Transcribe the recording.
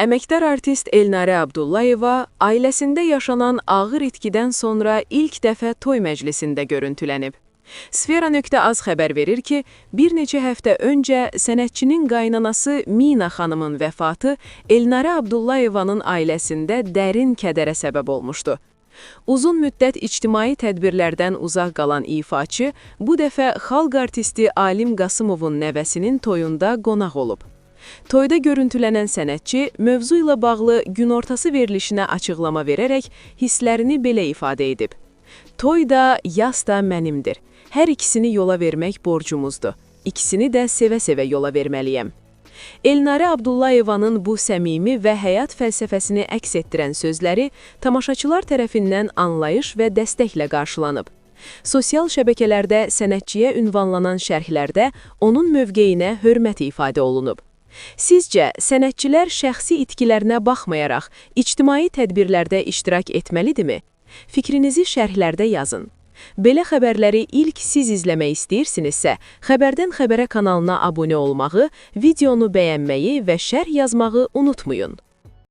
Əməkdar artist Elnarə Abdullayeva ailəsində yaşanan ağır itkidən sonra ilk dəfə toy məclisində görüntülənib. Sfera.az xəbər verir ki, bir neçə həftə öncə sənətçinin qaynanası Mina xanımın vəfatı Elnarə Abdullayevanın ailəsində dərin kədərə səbəb olmuşdu. Uzun müddət ictimai tədbirlərdən uzaq qalan ifaçı bu dəfə xalq artisti Alim Qasımovun nəvəsinin toyunda qonaq olub. Toyda görüntülənən sənətçi mövzu ilə bağlı günortası verilişinə açıqlama verərək hisslərini belə ifadə edib. Toy da, yas da mənimdir. Hər ikisini yola vermək borcumuzdur. İkisini də sevə-sevə yola verməliyəm. Elnarə Abdullayevanın bu səmimi və həyat fəlsəfəsini əks etdirən sözləri tamaşaçılar tərəfindən anlayış və dəstəklə qarşılanıb. Sosial şəbəkələrdə sənətçiyə ünvanlanan şərhlərdə onun mövqeyinə hörmət ifadə olunub. Sizcə, sənətçilər şəxsi itkilərinə baxmayaraq ictimai tədbirlərdə iştirak etməlidirmi? Fikrinizi şərhlərdə yazın. Belə xəbərləri ilk siz izləmək istəyirsinizsə, Xəbərdən Xəbərə kanalına abunə olmağı, videonu bəyənməyi və şərh yazmağı unutmayın.